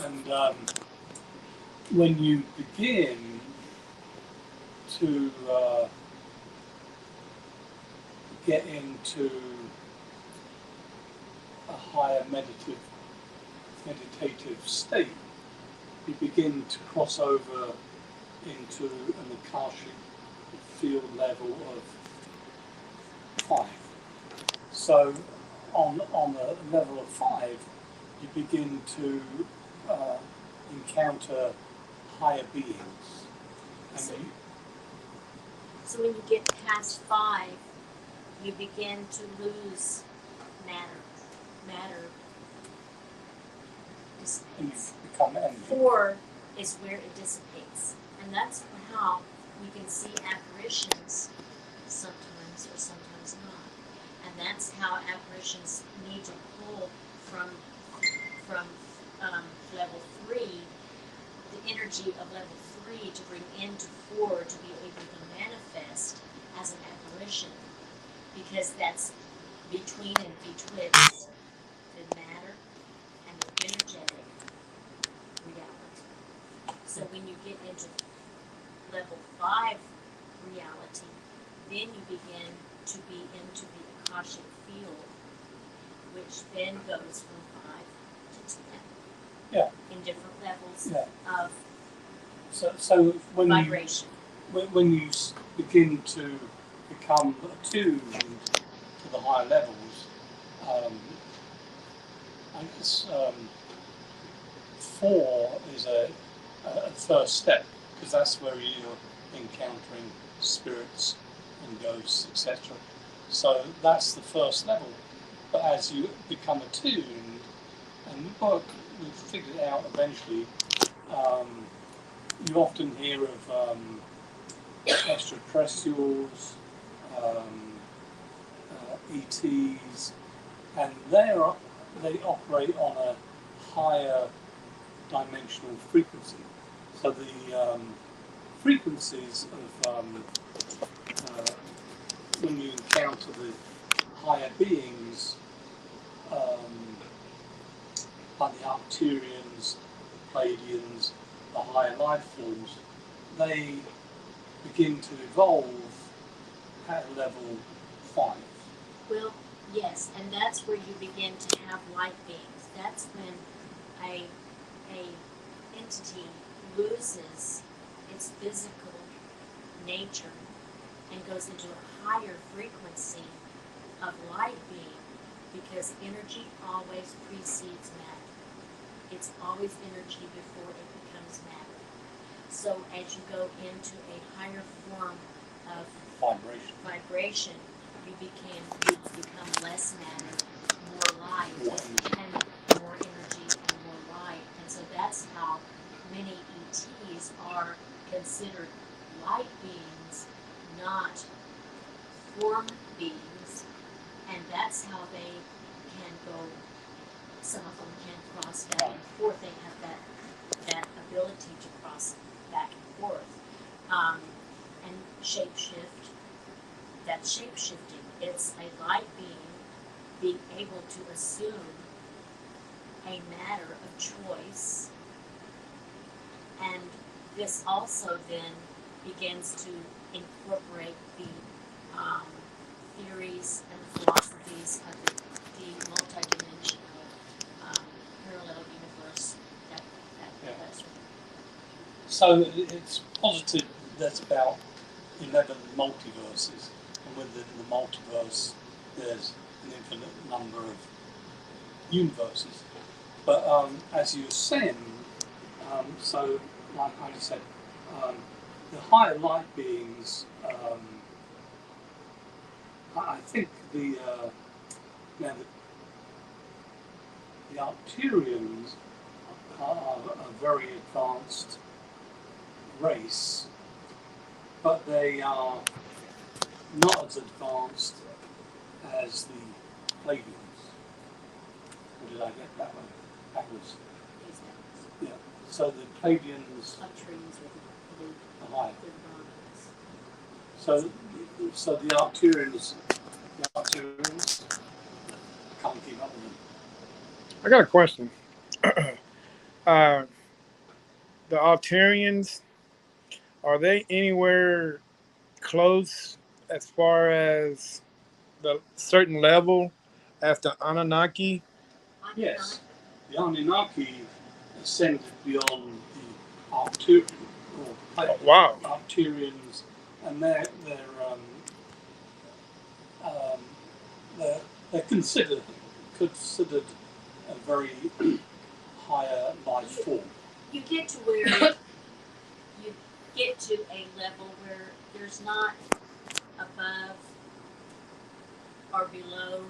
And when you begin to get into a higher meditative state, you begin to cross over into an Akashic field level of 5. So on a level of 5, you begin to encounter higher beings. And so when you get past 5, you begin to lose matter. Matter dissipates. And you become energy. 4 is where it dissipates. And that's how we can see apparitions sometimes or sometimes not. And that's how apparitions need to pull from level 3, the energy of level 3 to bring into 4 to be able to manifest as an apparition. Because that's between and betwixt the matter and the energetic reality. So when you get into level 5 reality, then you begin to be into the Akashic field, which then goes from 5 to 10. Yeah. In different levels of so when vibration. When you begin to become attuned to the higher levels, I guess 4 is a first step, because that's where you're encountering spirits and ghosts, etc. So that's the first level. But as you become attuned and work, we've figured it out eventually. You often hear of extraterrestrials, ETs, and they operate on a higher dimensional frequency. So the frequencies of when you encounter the higher beings, like the Arcturians, the Pleiadians, the higher life forms, they begin to evolve at level 5. Well, yes, and that's where you begin to have light beings. That's when a entity loses its physical nature and goes into a higher frequency of light being, because energy always precedes matter. It's always energy before it becomes matter. So as you go into a higher form of vibration, you become less matter, more light, and more energy and more light. And so that's how many ETs are considered light beings, not form beings. And that's how they can go, some of them can cross back and forth. They have that ability to cross back and forth. And shapeshift, that's shape-shifting. It's a light being able to assume a matter of choice. And this also then begins to incorporate the theories and philosophies of the multidimensional parallel universe that So it's posited that about 11 multiverses, and within the multiverse there's an infinite number of universes. But as you ascend, so like I said, the higher light beings, I think the Arcturians are a very advanced race, but they are not as advanced as the Pleiadians. Or did I get that one backwards? Yeah. So the Pleiadians are higher. So the Arcturians can't keep up with them. I got a question. Uh, the Altarians, are they anywhere close as far as the certain level as the Anunnaki? Yes, the Anunnaki ascended beyond the Arcturian or Oh, wow. Arcturians, and um, they're, they're considered a very higher life form. You get to where you get to a level where there's not above or below.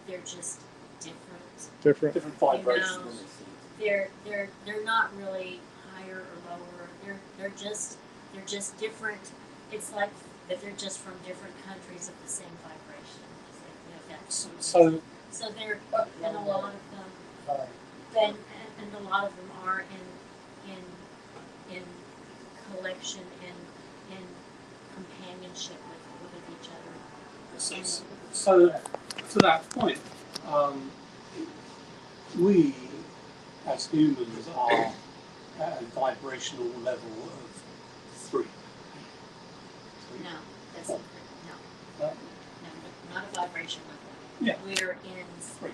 They're just different. Different. Different vibrations. They're not really higher or lower. They're just different. It's like that they're just from different countries of the same vibration. So they're and a lot of them and a lot of them are in collection and in companionship with each other. So to that point, we as humans are at a vibrational level of 3. No, that's not no. Uh, No, not a vibration level. Yeah. We're in 3.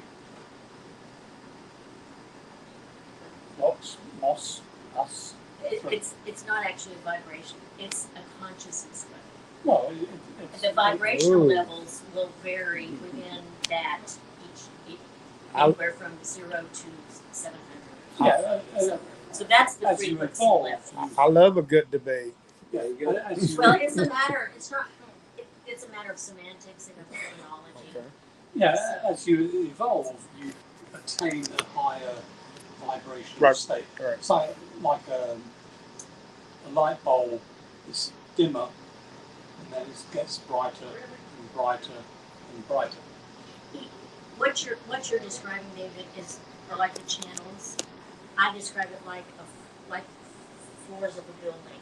Lots, moss, us. it's not actually a vibration. It's a consciousness level. Well, The vibrational Ooh. levels will vary within that each anywhere from 0 to 700. yeah. So that's the As you frequency evolve, level. I love a good debate. yeah, as you, Well, it's a matter. It's not. It's a matter of semantics and of terminology. Okay. yeah, as you evolve, you attain a higher vibrational Right. state. Right. It's like a light bulb is dimmer, and then it gets brighter and brighter and brighter. What you're describing, David, are like the channels. I describe it like floors of a building.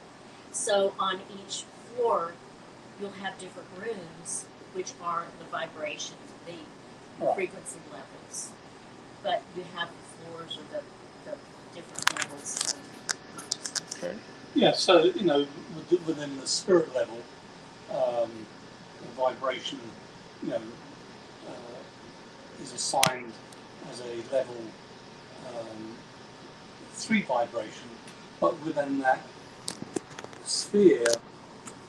So on each floor, you'll have different rooms, which are the vibrations, the Right. frequency levels. But you have the floors or the different levels of consciousness. Okay. Yeah, so within the spirit level, the vibration, is assigned as a level 3 vibration, but within that sphere,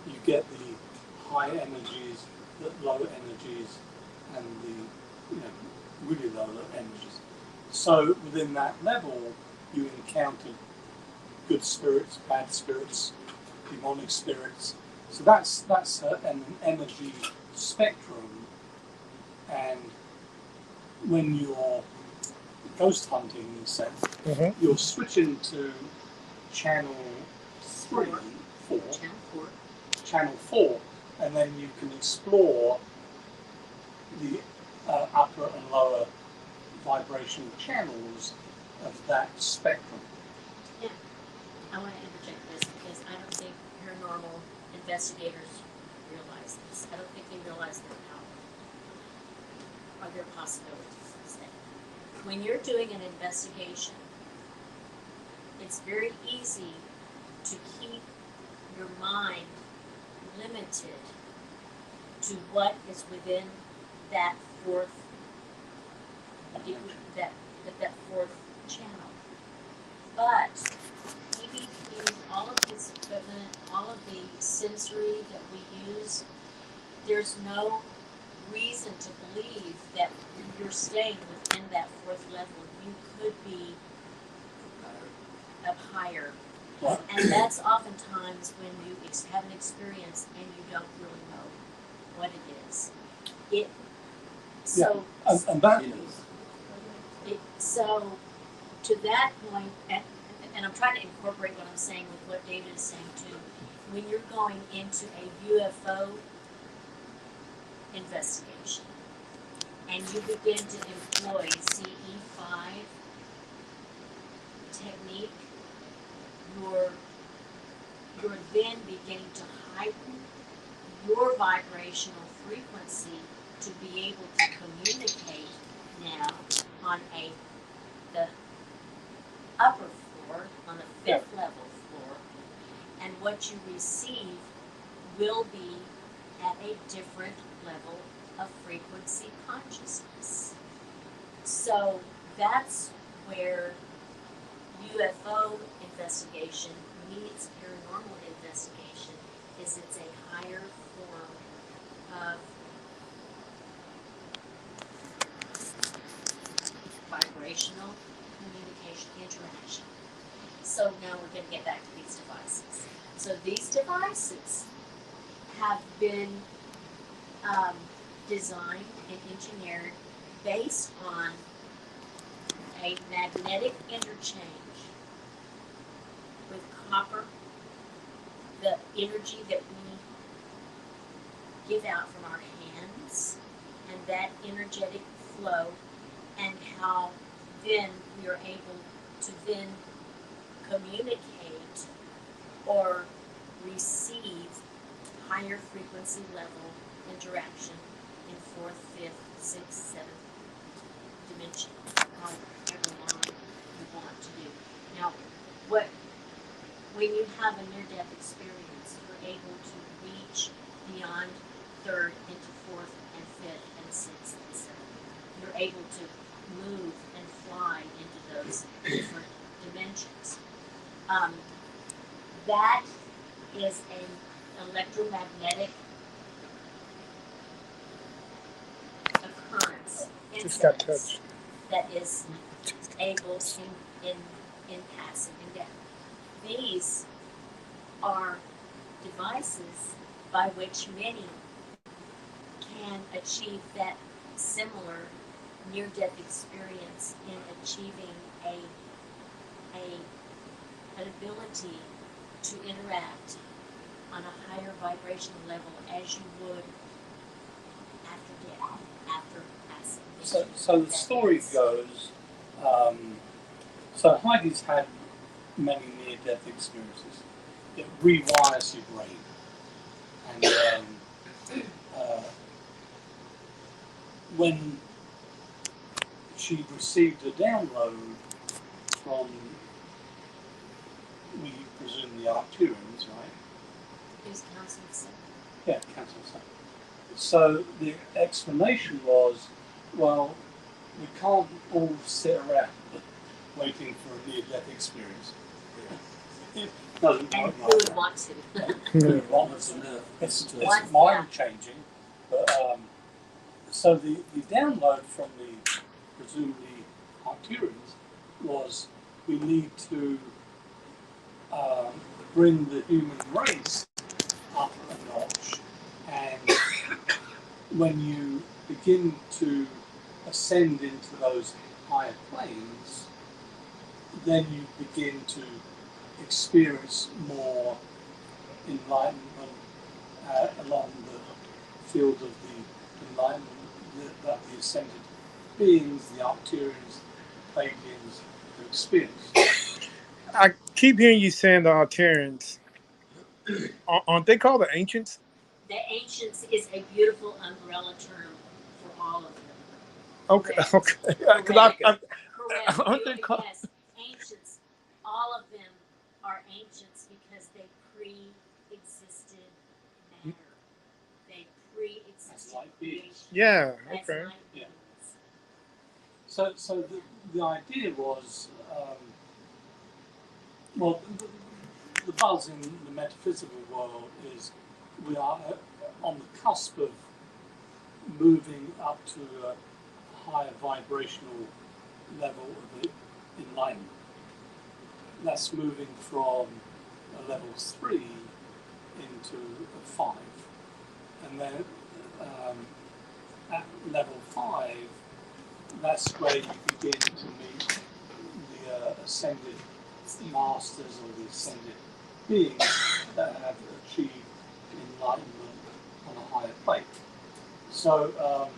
you get the high energies, the low energies, and the really low energies. So within that level, you encounter good spirits, bad spirits, demonic spirits. So that's an energy spectrum, and when you're ghost hunting, in a sense, you're switching to channel 4, channel 4, and then you can explore the upper and lower vibrational channels of that spectrum. Yeah, I want to interject this because I don't think paranormal investigators realize this. I don't think they realize their power or their possibilities. When you're doing an investigation, it's very easy to keep your mind limited to what is within that fourth channel. But EVPs, all of this equipment, all of the sensory that we use, there's no reason to believe that you're staying within that fourth level. You could be up higher. What? And that's oftentimes when you have an experience and you don't really know what it is. So to that point, and I'm trying to incorporate what I'm saying with what David is saying too, when you're going into a UFO investigation and you begin to employ CE5 technique, you're then beginning to heighten your vibrational frequency to be able to communicate now on the upper fifth level floor, and what you receive will be at a different level of frequency consciousness. So that's where UFO investigation meets paranormal investigation, is it's a higher form of vibrational communication interaction. So now we're going to get back to these devices. So these devices have been designed and engineered based on a magnetic interchange with copper, the energy that we give out from our hands, and that energetic flow, and how then we are able to then communicate or receive higher frequency level interaction in fourth, fifth, sixth, seventh dimension, however long you want to do. Now, when you have a near-death experience, you're able to reach beyond third into fourth and fifth and sixth and seventh. You're able to move and fly into those different dimensions. That is an electromagnetic occurrence, Just got incidence, touched. that is able to in passing and death. These are devices by which many can achieve that similar near-death experience in achieving an ability to interact on a higher vibrational level as you would after death, after passing. So the story goes, so Heidi's had many near-death experiences. It rewires your brain. And when she received a download from, we presume, the Arcturians, right? It was counseling center. Yeah, Council Center. So the explanation was, well, we can't all sit around waiting for a near-death experience. It doesn't And work who like would that. want to? Who would want to? It's mind-changing. But, so the download from the presumably Arcturians was, we need to bring the human race up a notch, and when you begin to ascend into those higher planes, then you begin to experience more enlightenment along the field of the enlightenment that the ascended beings, the Arcturians, Pleiadians, have experienced. I keep hearing you saying the Altarians. Aren't they called the Ancients? The ancients is a beautiful umbrella term for all of them. Okay, Correct. okay. Correct. Correct. Correct. Aren't they called? Yes, ancients. All of them are ancients because they pre-existed matter. They pre-existed Light creation. beings. Yeah. As Okay. light Yeah. beings. So the idea was, well, the buzz in the metaphysical world is we are on the cusp of moving up to a higher vibrational level of enlightenment. That's moving from a level 3 into a 5. And then at level 5, that's where you begin to meet the ascended masters or the ascended beings that have achieved enlightenment on a higher plane. So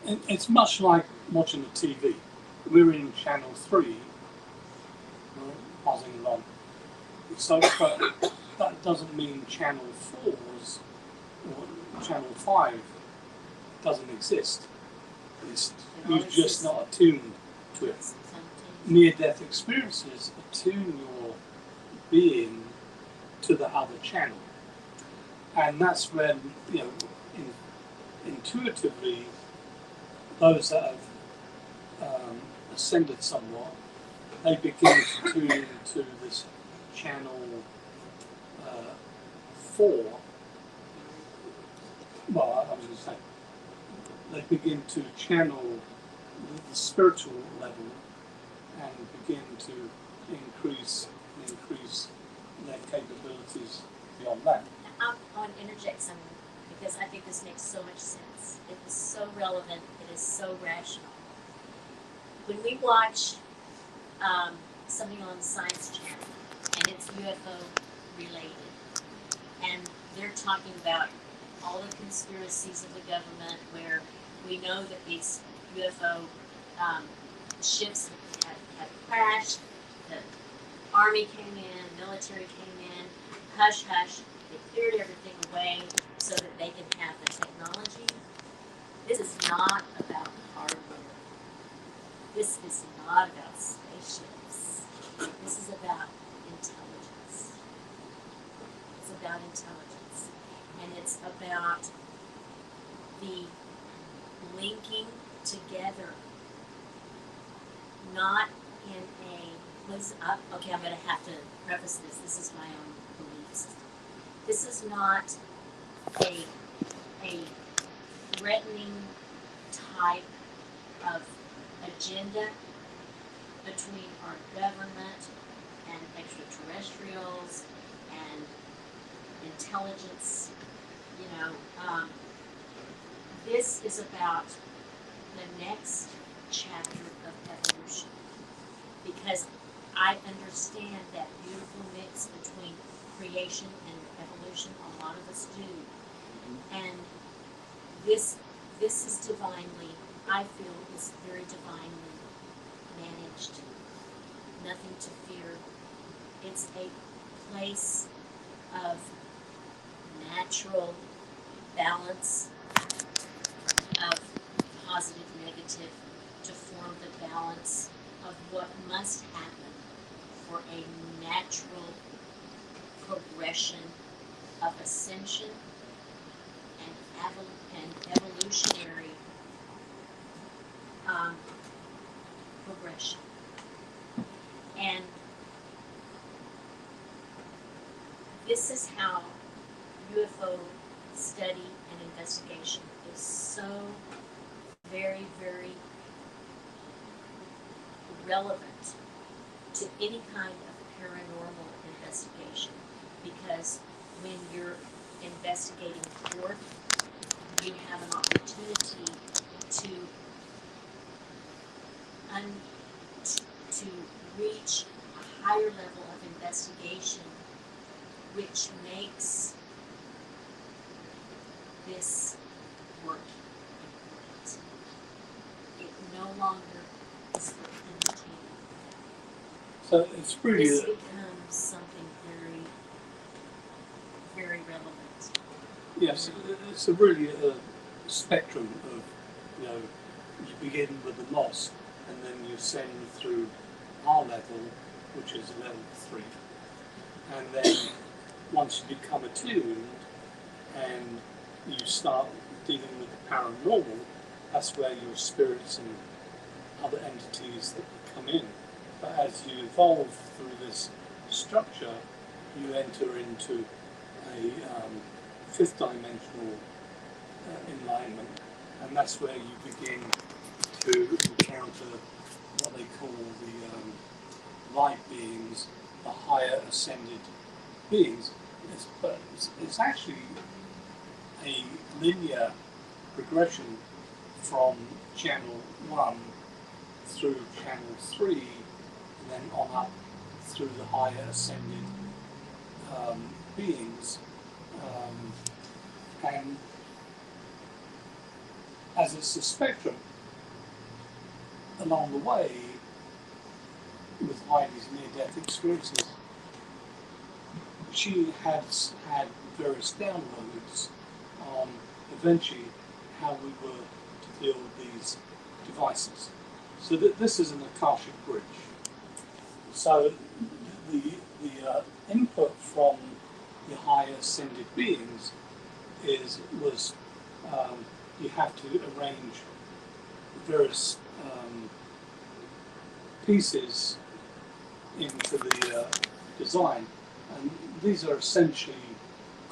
it's much like watching the TV. We're in channel 3, we're buzzing along. So, but that doesn't mean channel 4's or channel 5 doesn't exist. You're just not attuned to it. near-death experiences attune your being to the other channel. And that's when, you know, intuitively, those that have ascended somewhat, they begin to tune into this channel 4. Well, I was going to say, they begin to channel the spiritual level and begin to increase their capabilities beyond that. I want to interject something because I think this makes so much sense. It is so relevant. It is so rational. When we watch something on the Science Channel and it's UFO related, and they're talking about all the conspiracies of the government where we know that these UFO ships have crashed, the army came in, military came in, hush hush, they cleared everything away so that they can have the technology. This is not about hardware. This is not about spaceships. This is about intelligence. It's about intelligence. And it's about the linking together, not in a, okay, I'm going to have to preface this. This is my own belief system. This is not a threatening type of agenda between our government and extraterrestrials and intelligence. You know, this is about the next chapter of evolution, because I understand that beautiful mix between creation and evolution. A lot of us do, and this is divinely, I feel, is very divinely managed. Nothing to fear. It's a place of natural balance, of positive, negative, to form the balance of what must happen for a natural progression of ascension and evolutionary progression. And this is how UFO study and investigation is so very, very relevant to any kind of paranormal investigation, because when you're investigating forth, you have an opportunity to reach a higher level of investigation, which makes this work important. It no longer is for entertainment. So it's really This becomes something very, very relevant. yes, it's a really spectrum of, you know, you begin with the loss and then you ascend through our level, which is level 3, and then once you become attuned and you start dealing with the paranormal, that's where your spirits and other entities that come in. But as you evolve through this structure, you enter into a fifth dimensional enlightenment, and that's where you begin to encounter what they call the light beings, the higher ascended beings. It's actually a linear progression from channel 1 through channel 3, and then on up through the higher ascended beings. And as it's a spectrum, along the way, with Heidi's near-death experiences, she has had various downloads on eventually how we were to build these devices. So that this is an Akashic bridge. So the input from the higher ascended beings was you have to arrange various pieces into the design, and these are essentially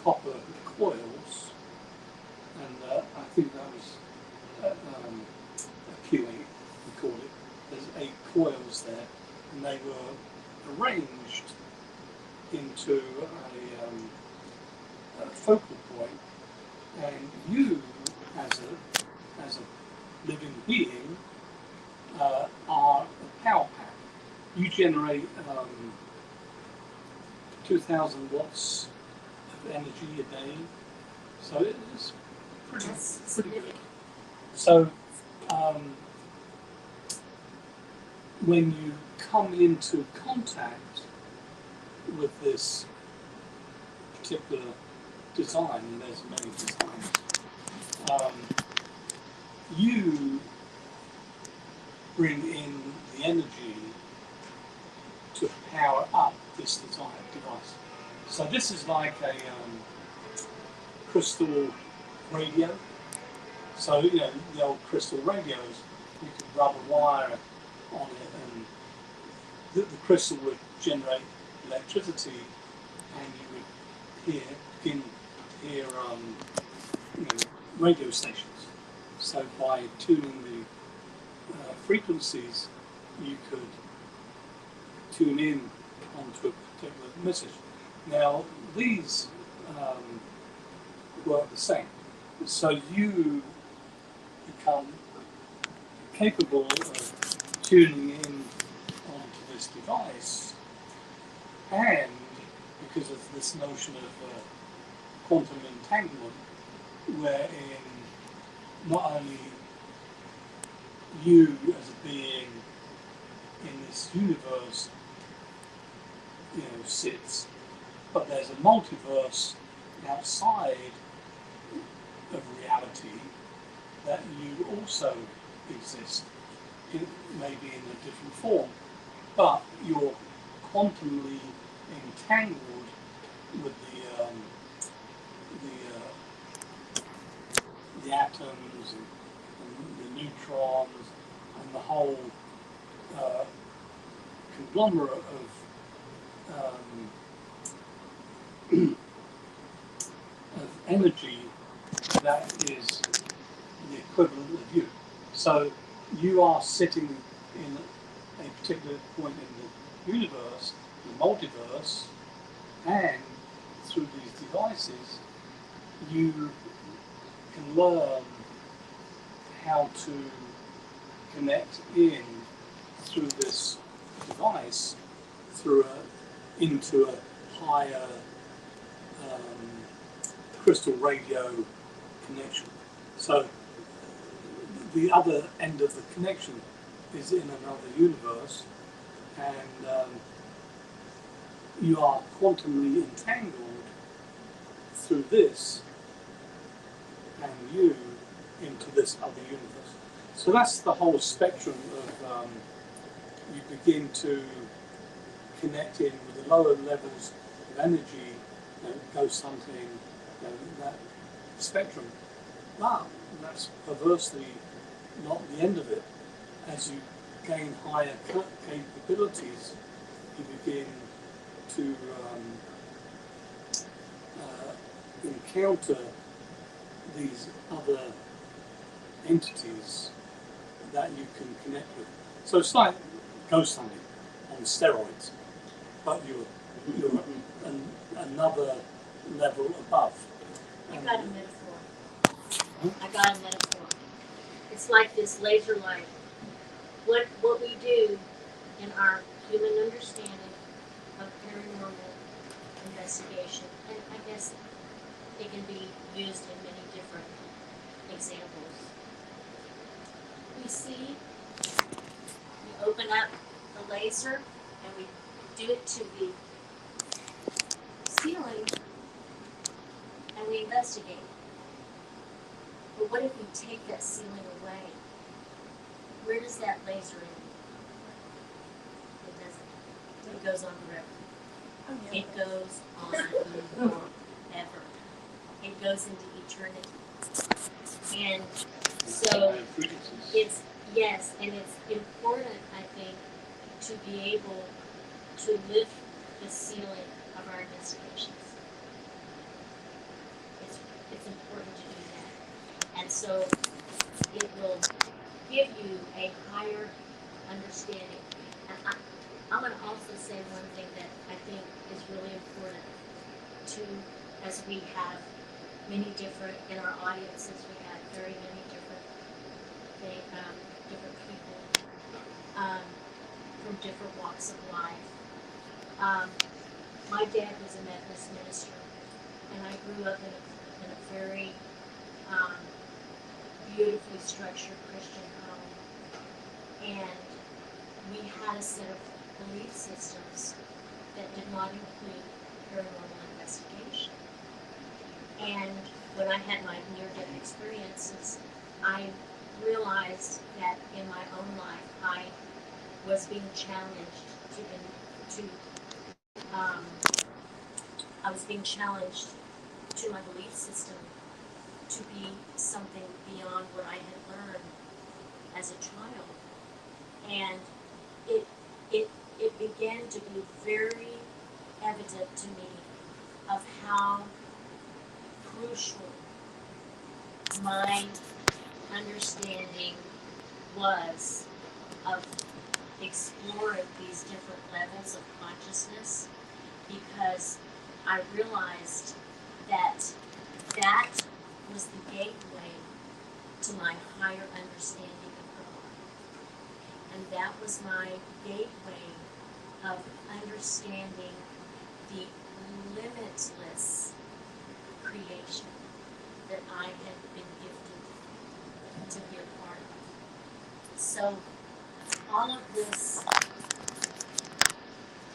copper coils, and I think that was a queuing, we called it. There's 8 coils there, and they were arranged into a focal point, and you, as a living being, are a power pack. You generate 2,000 watts of energy a day, so it's pretty good. So when you come into contact with this particular design, and there's many designs, you bring in the energy to power up this device. So this is like a crystal radio. So, you know, the old crystal radios, you could rub a wire on it, and the crystal would generate electricity, and you would begin to hear radio stations. So by tuning the frequencies, you could tune in onto a particular message. Now, these work the same. So you become capable of tuning in onto this device, and because of this notion of quantum entanglement, wherein not only you as a being in this universe, you know, sits, but there's a multiverse outside of reality that you also exist, maybe in a different form, but you're quantumly entangled with the atoms and the neutrons and the whole conglomerate of energy that is the equivalent of you. So you are sitting in a particular point in the universe, the multiverse, and through these devices, you can learn how to connect in through this device into a higher crystal radio connection. So the other end of the connection is in another universe, and you are quantumly entangled through this and you into this other universe. So that's the whole spectrum of you begin to connect in with the lower levels of energy, you know, ghost hunting, you know, that spectrum. But that's perversely not the end of it. As you gain higher capabilities, you begin to encounter these other entities that you can connect with. So it's like ghost hunting on steroids, but you're another level above. I got a metaphor. I got a metaphor. It's like this laser light. What we do in our human understanding of paranormal investigation, and I guess it can be used in many different examples. We see, we open up the laser and we do it to the ceiling and we investigate. But what if we take that ceiling away? Where does that laser end? It doesn't. goes on forever. It goes on forever. It goes into eternity. And so it's, yes, and it's important, I think, to be able to lift the ceiling of our investigations. It's important to do that. And so it will give you a higher understanding. And I'm going to also say one thing that I think is really important to, as we have many different, in our audiences, we have very many different people from different walks of life. My dad was a Methodist minister, and I grew up in a very beautifully structured Christian home. And we had a set of belief systems that did not include paranormal investigation. And when I had my near-death experiences, I realized that in my own life I was being challenged I was being challenged to my belief system to be something beyond what I had learned as a child. And it began to be very evident to me of how crucial my understanding was of exploring these different levels of consciousness, because I realized that that was the gateway to my higher understanding of God. And that was my gateway of understanding the limitless creation that I had been gifted to be a part of. So all of this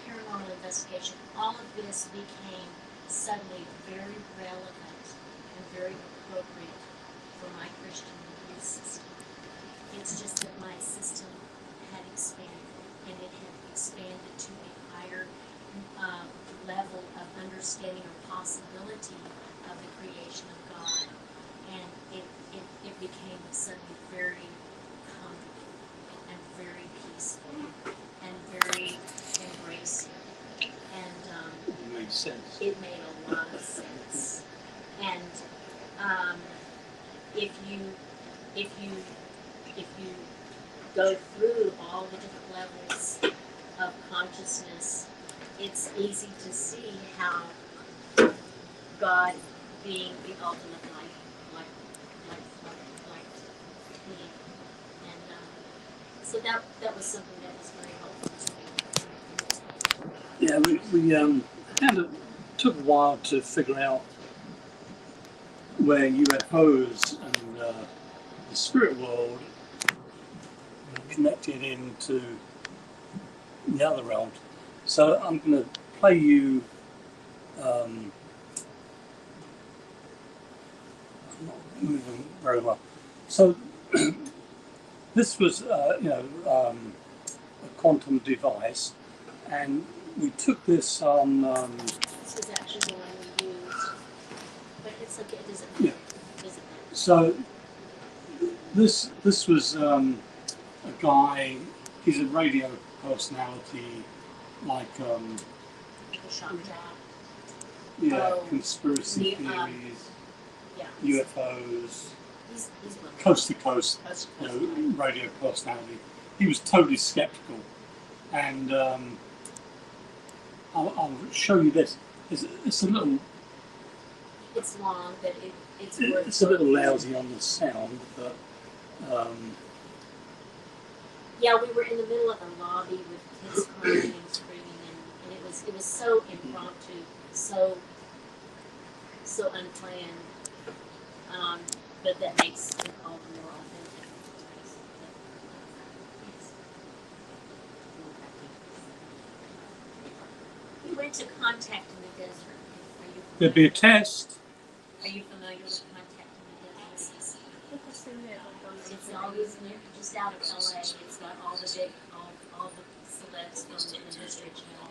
paranormal investigation, all of this became suddenly very relevant and very appropriate for my Christian belief system. It's just that my system had expanded, and it had expanded to a higher level of understanding or possibility of the creation of God. And it became suddenly very comfortable and very peaceful and very embracing. And it made sense. it made a lot of sense. And if you go through all the different levels of consciousness, it's easy to see how God, being the ultimate light being, and so that was something that was very helpful to me. Yeah, we took a while to figure out where UFOs and the spirit world connected into the other realms. So I'm going to play you. I'm not moving very well. So this was, a quantum device, and we took this on. This is actually the one we used, but it's okay. It doesn't matter. Yeah. It doesn't matter. So this was a guy. He's a radio personality, like The shock job. yeah, conspiracy the, theories, Yeah. UFOs, He's one. coast to coast, Coast to coast. radio personality. He was totally skeptical, and I'll show you this. It's a little. It's long, but it's It's a little lousy on the sound, but yeah, we were in the middle of a lobby with kids crying and screaming, and it was so impromptu, so unplanned, but that makes it all the more authentic. We went to Contact in the Desert. there'd be a test. Are you familiar with Contact in the Desert? It's always just out of LA. It's got all the big, all the celebs from the History Channel.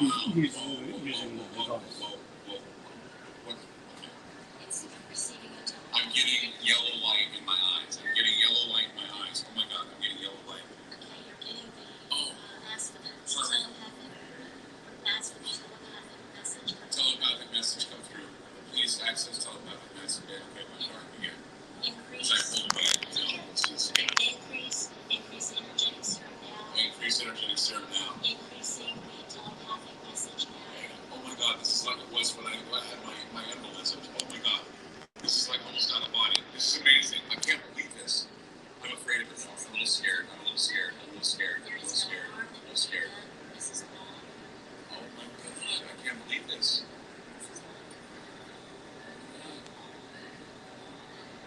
using the device. I'm getting yellow light in my eyes. I'm getting yellow light in my eyes. Oh my god, I'm getting yellow light. Okay, you're getting the telepathic message come through. Please access telepathic message. Okay, my heart again. It's like pulled back. Increase energetic serum now. Increase energetic serum now. Increasing the telepathic message now. Oh my god, this is like it was when I had my embolism. Oh my god. This is like almost out of body. This is amazing. I can't believe this. I'm afraid of it now. I'm a little scared. I'm a little scared. I'm a little scared. I'm a little scared. I'm a little scared. Oh my god, I can't believe this.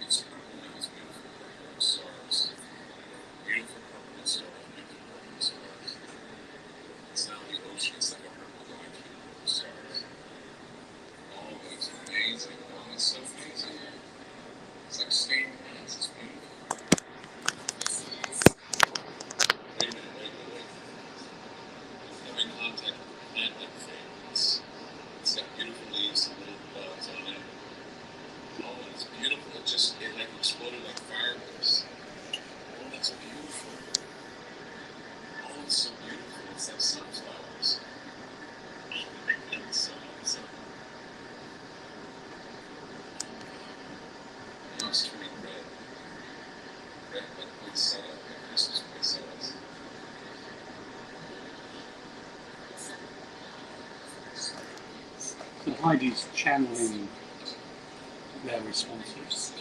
It's purple now. It's beautiful purple stars. Beautiful purple stars. Beautiful purple stars. It's now the ocean. It's like a purple going through purple stars. Oh, that's amazing. Oh, that's so amazing. It's like stained glass. It's beautiful. Wait a minute. I'm in contact with a plant like thing. It's got beautiful leaves and little buds on it. Oh, it's beautiful. It like exploded like fireworks. Oh, that's beautiful. Oh, it's so beautiful. It's like sunflowers. Oh my god, it's so awesome. Now it's turning red. Red like poinsettia, like Christmas poinsettias. So Heidi's channeling their responses.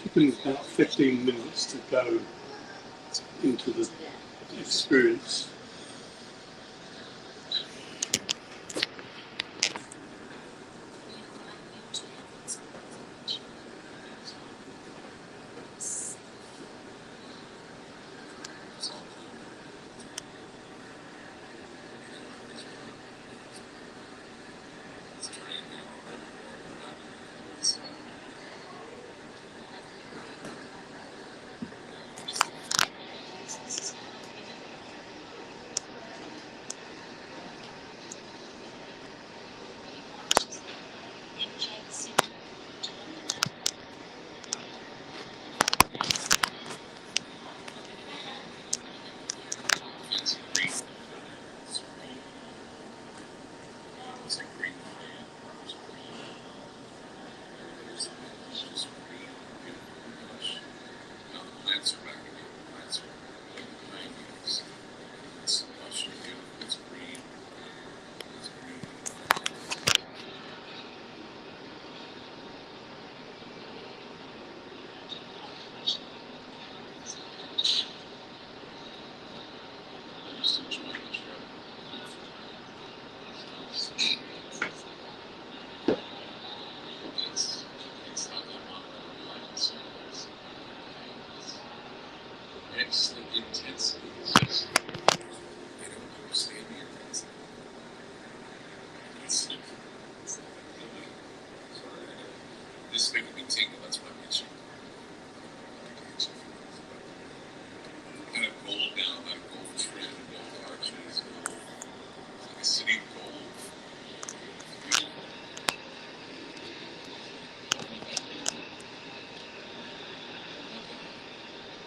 Took them about 15 minutes to go into the experience. Excellent intensity. They don't understand the intensity. This is making me tingle, that's why I'm itching. Kind of gold now, that gold trim, gold arches, like a city of gold.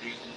Beautiful.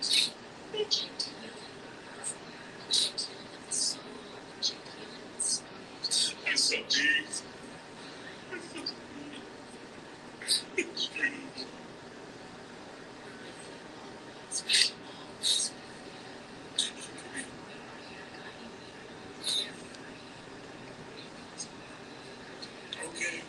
That's so deep. Okay.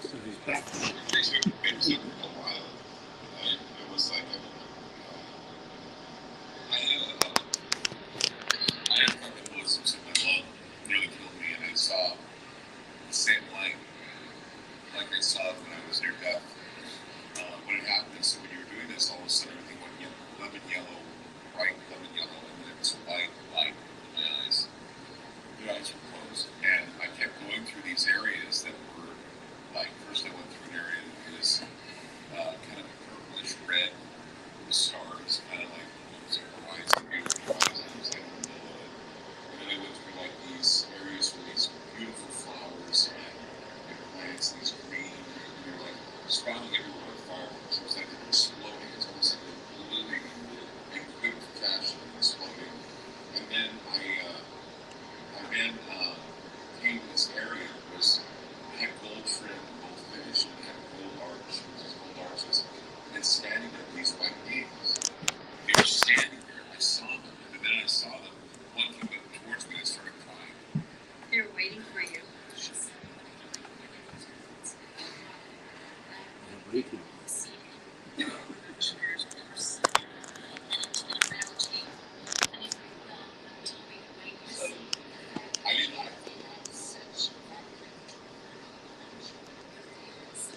So he's back. It took a while. It was like I had a couple of so my mom nearly killed me, and I saw the same light like I saw it when I was near death. When it happened, so when you were doing this, all of a sudden everything went lemon yellow, bright lemon yellow, and then this white light in my eyes. My eyes were closed, and I kept going through these areas that were like, first I went through an area that was kind of purplish red with stars, kind of like it was a horizon, beautiful horizon. It was like in the middle of it. And then I went through like these areas with these beautiful flowers and plants, these green, and they were like sprouting everywhere like fireworks. It was like exploding. It's almost like they're blooming in quick fashion, exploding. And then I came to this area that had gold trim, gold finish, and had gold arch, these gold arches, and standing there, these white beings. They were standing there, and I saw them, and then I saw them. One came up towards me, and I started crying. They were waiting for you. I didn't like them.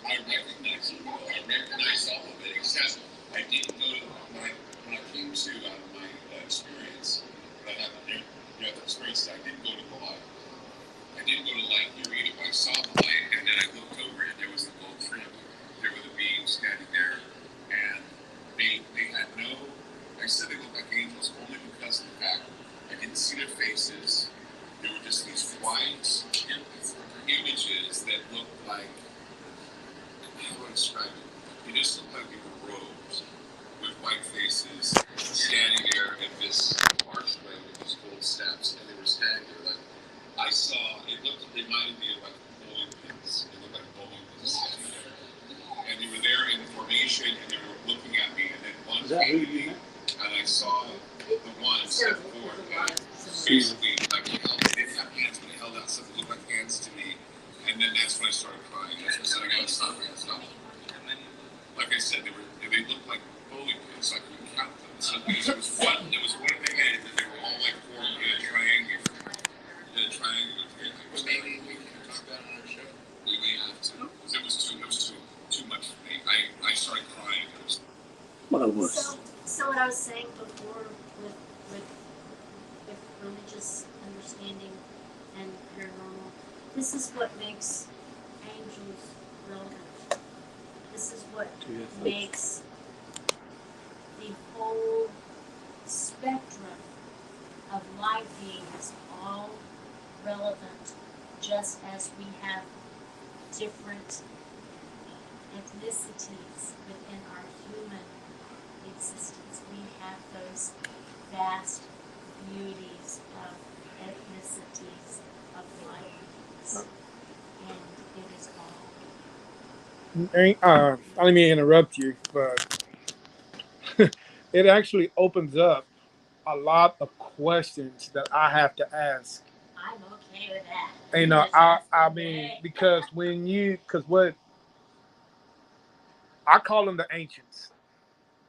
I recognized all of it, except I didn't go to, when I came to my experience, when I had the near-death experience, I didn't go to the light. I didn't go to the light here either, but I saw the light, and then I looked over, and there was the gold trim. There were the beings standing there, and they had no, I said they looked like angels only because of the fact I didn't see their faces. There were just these white images that looked like, how do I describe it? They just looked like they were robes with white faces standing there in this archway with these gold steps, and they were standing there like, I saw, it reminded me of like bowling pins. It looked like bowling pins standing there. And they were there in formation, and they were looking at me, and then one came to me, and I saw the one step forward, and basically, like, they didn't have hands, but they held out something that looked like hands to me, and then that's when I started crying. That's when I said, I gotta stop, I gotta stop. Like I said, they looked like bowling pins, so I couldn't count them. So there was one at the end, and they were all like formed in a triangle. Maybe we can talk about it on our show. We may have to. It was too much for me. I started crying. So what I was saying before with religious understanding and paranormal, this is what makes angels makes the whole spectrum of life beings all relevant, just as we have different ethnicities within our human existence. We have those vast beauties of ethnicities of life, and it is all. I don't mean to interrupt you, but it actually opens up a lot of questions that I have to ask. I'm okay with that. You know, Just I ask mean, away. because what I call them the ancients.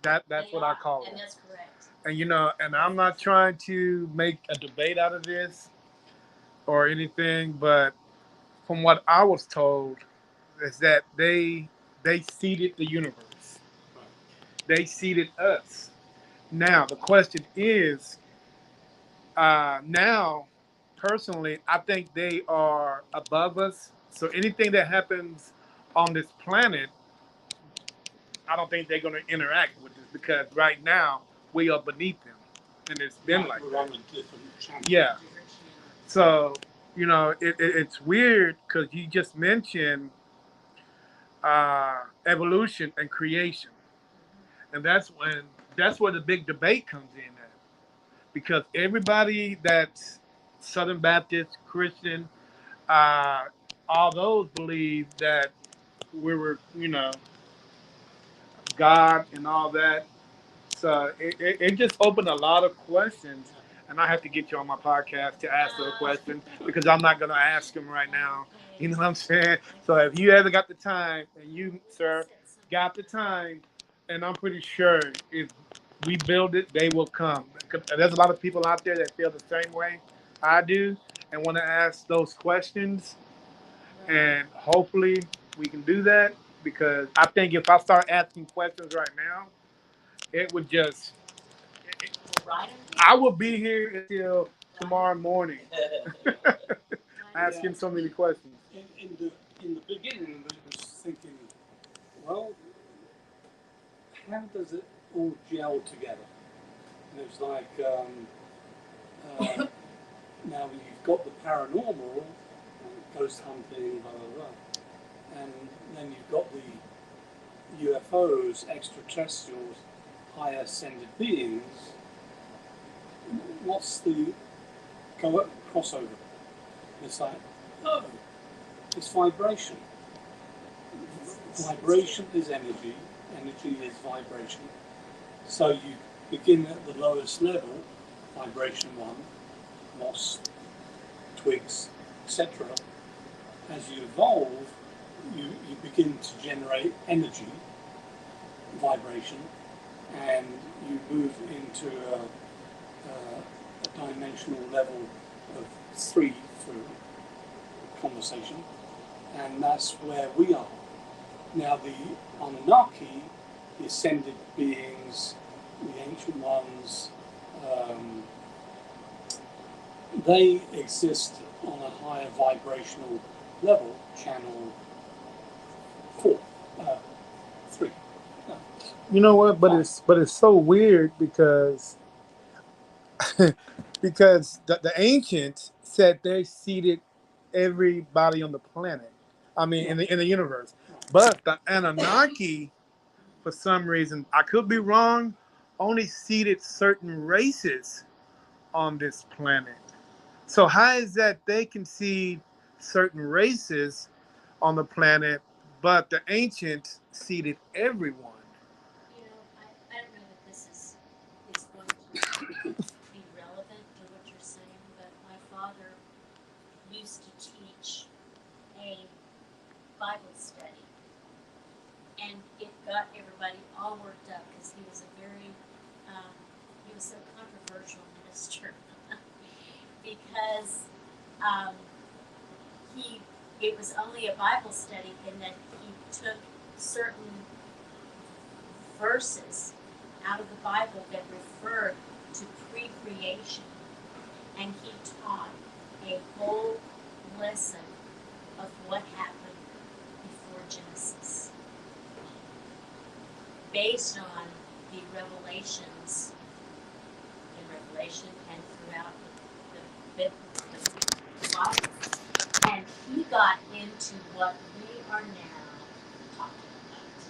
That's They what I are, call them. and that's correct. And you know, and I'm not trying to make a debate out of this or anything, but from what I was told, is that they seeded the universe. They seeded us. Now the question is, now personally, I think they are above us. So anything that happens on this planet, I don't think they're going to interact with us because right now we are beneath them, and it's been like we're that. on a different channel. Yeah. So you know, it's weird because you just mentioned evolution and creation, and that's where the big debate comes in at, because everybody that's Southern Baptist, Christian, uh, all those believe that we were, you know, God and all that. So it just opened a lot of questions, and I have to get you on my podcast to ask those questions because I'm not going to ask them right now. You know what I'm saying? So if you ever got the time, and you, sir, got the time, and I'm pretty sure if we build it, they will come. There's a lot of people out there that feel the same way I do and want to ask those questions, and hopefully we can do that because I think if I start asking questions right now, it would just Right. I will be here until tomorrow morning asking so many questions. In the beginning, I was thinking, well, how does it all gel together? And it was like, now you've got the paranormal, ghost hunting, blah blah blah, and then you've got the UFOs, extraterrestrials, higher ascended beings. What's the crossover? It's like, oh, it's vibration. Vibration is energy. Energy is vibration. So you begin at the lowest level, vibration 1, moss, twigs, etc. As you evolve, you begin to generate energy, vibration, and you move into a dimensional level of 3 for conversation, and that's where we are. Now the Anunnaki, the ascended beings, the ancient ones, they exist on a higher vibrational level, channel 4, 3. No, You know what? But it's so weird because because the ancients said they seeded everybody on the planet. I mean, in the universe. But the Anunnaki, for some reason, I could be wrong, only seeded certain races on this planet. So how is that they can seed certain races on the planet, but the ancients seeded everyone? You know, I don't know that this is going to be relevant to what you're saying, but my father used to teach a Bible study, and it got everybody all worked up because he was so controversial minister because um, he it was only a Bible study in that he took certain verses out of the Bible that referred to pre-creation, and he taught a whole lesson of what happened before Genesis. based on the revelations in Revelation and throughout the Bible. And he got into what we are now talking about,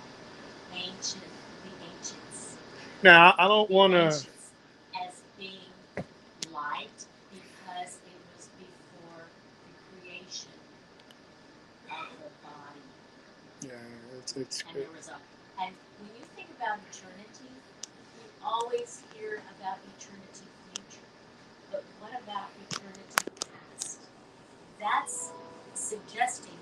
the ancients. Now, I don't want to. Ancients as being light because it was before the creation of the body. Yeah, it's And good. there was and when you think about eternity, you always hear about eternity future. But what about eternity past? That's suggesting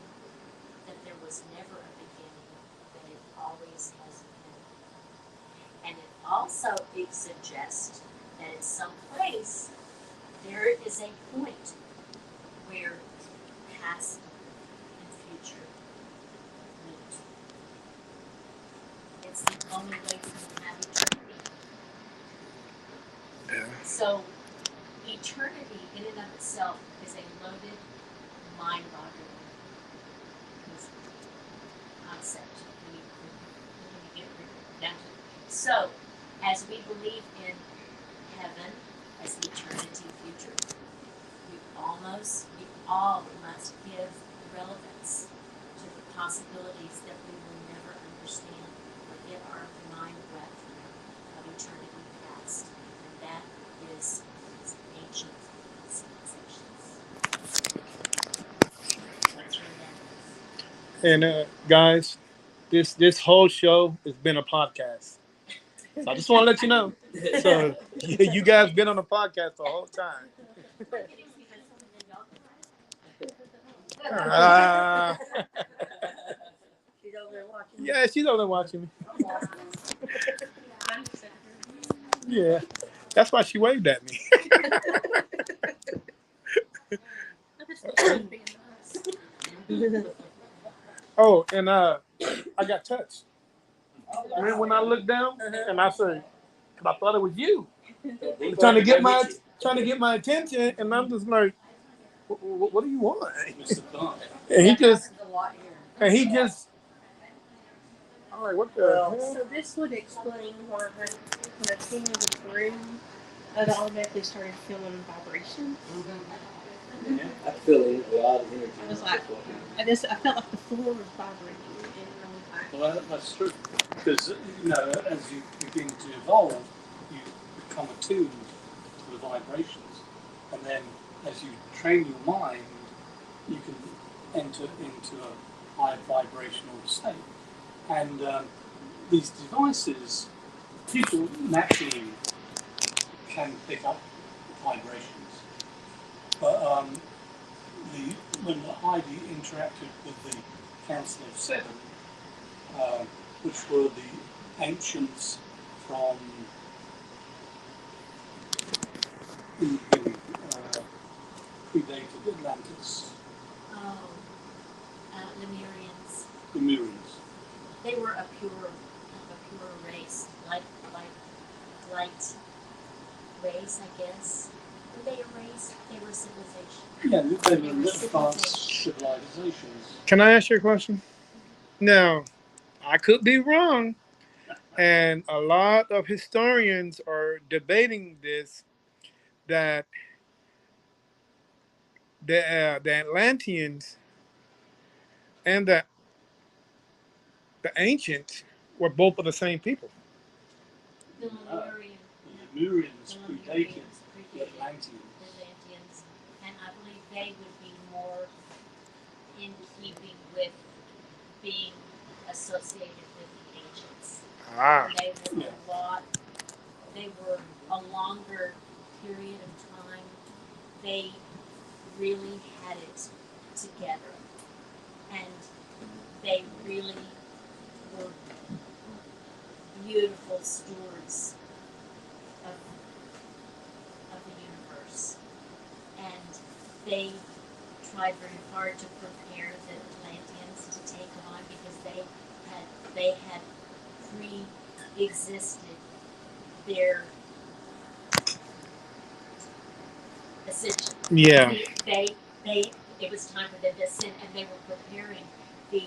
that there was never a beginning, that it always has been. And it also suggests that at some place there is a point where past and future meet. It's the only way we can have eternity. Yeah. So eternity in and of itself is a loaded, mind-boggling concept when you get down to it. So, as we believe in heaven as eternity future, we all must give relevance to the possibilities that we will never understand or get our mind wrapped around of eternity past. And that is ancient civilizations. And guys, this whole show has been a podcast. So I just want to let you know. So you guys been on the podcast the whole time. She's over there watching. Yeah, she's over there watching me. Yeah, that's why she waved at me. Oh, and I got touched. When I looked down and I said, "Cause I thought it was you trying to get my attention," and I'm just like, "What do you want?" And he just, I'm like, "What the hell?" So this would explain why when I came into the room, I automatically started feeling vibration. Yeah. I feel a lot of energy. I was like, I felt like the floor was vibrating. And Well, that's true. Because, as you begin to evolve, you become attuned to the vibrations. And then as you train your mind, you can enter into a high vibrational state. And these devices, people naturally can pick up vibrations. But when Heidi interacted with the Council of Seven, which were the ancients from in the beginning, predated Atlantis. Oh, Lemurians. Lemurians. They were a pure race, light race, I guess. Were they a race? They were a civilization. Yeah, they were advanced civilizations. Can I ask you a question? Now, I could be wrong, and a lot of historians are debating this, that the Atlanteans and the ancients were both of the same people. The Lemurian. The Lemurians predated the Atlanteans. And I believe they would be more in keeping with being associated with the ancients. Ah. They were a longer period of time. They really had it together. And they really were beautiful stewards of the universe. And they tried very hard to prepare the Atlanteans to take on because they had pre-existed their ascension. Yeah. It was time for them to ascend, and they were preparing the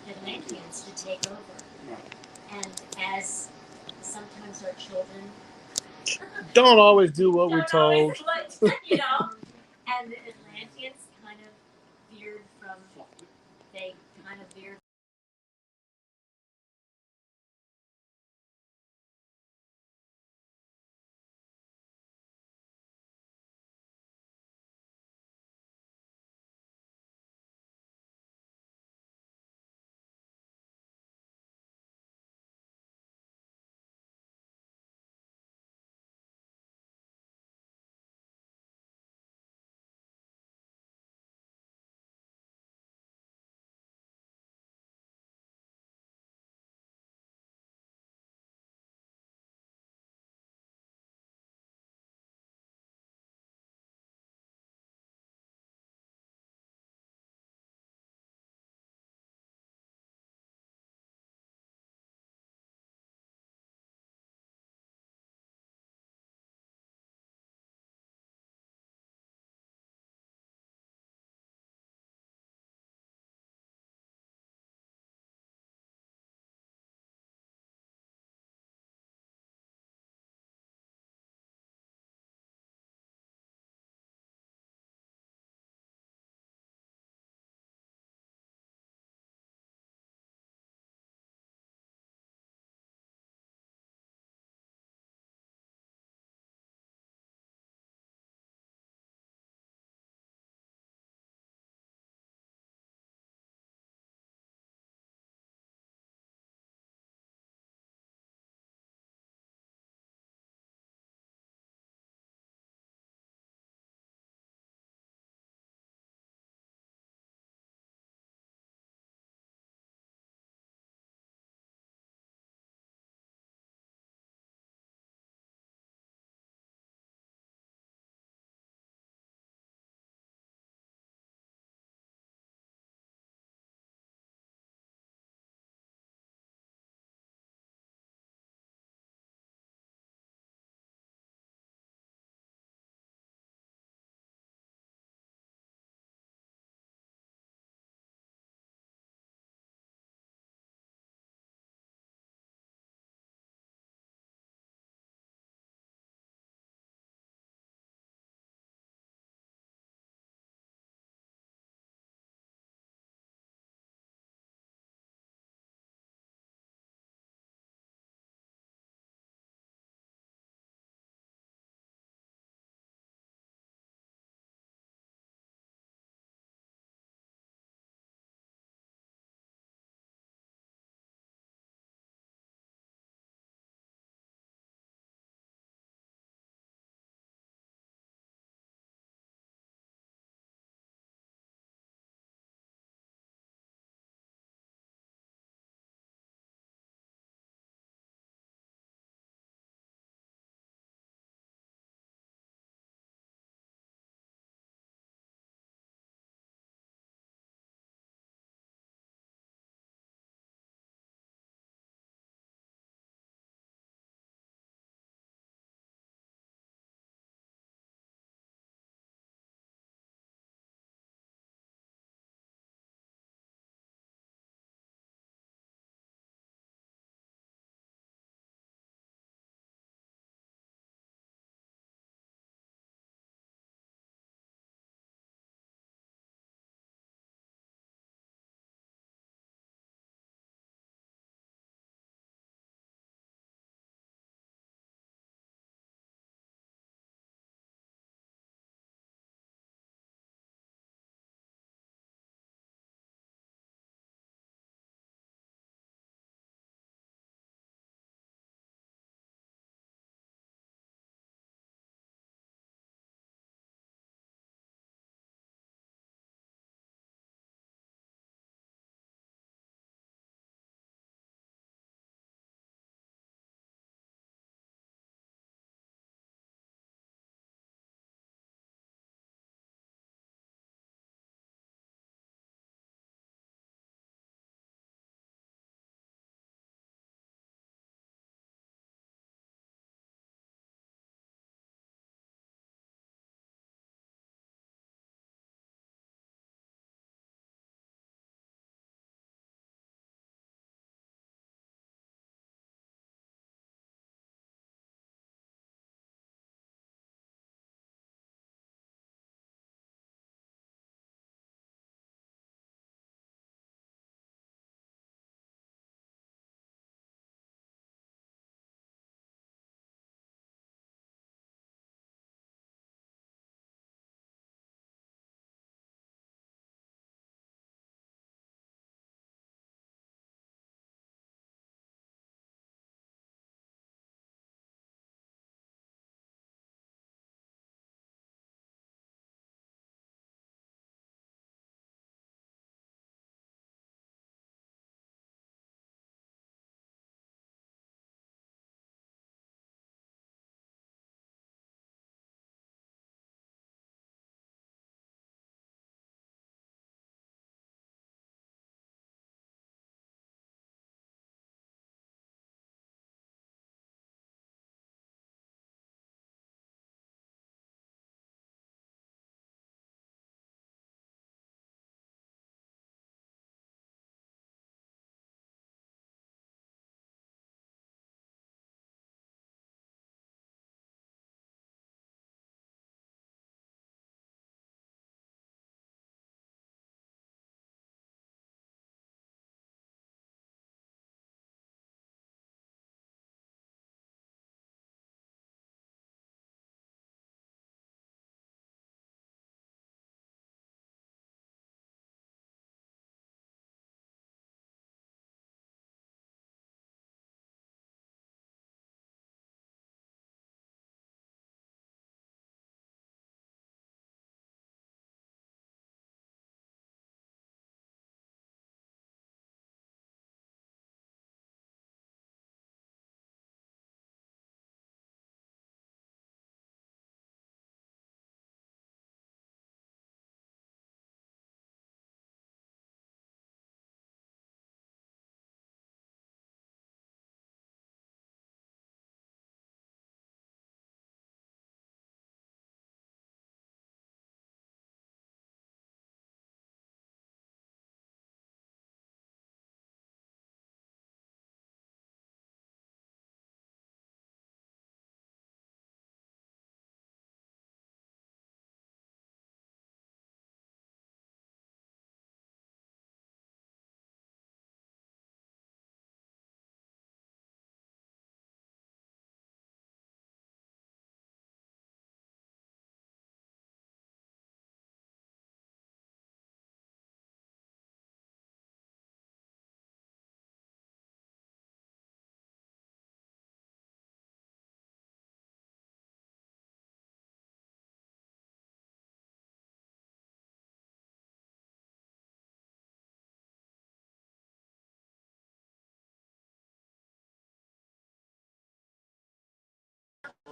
Atlanteans to take over. Right. And as sometimes our children Don't always do what we're don't always told. what, and the Atlanteans kind of veered from, they kind of veered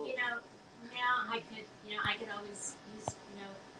You know, now I could always use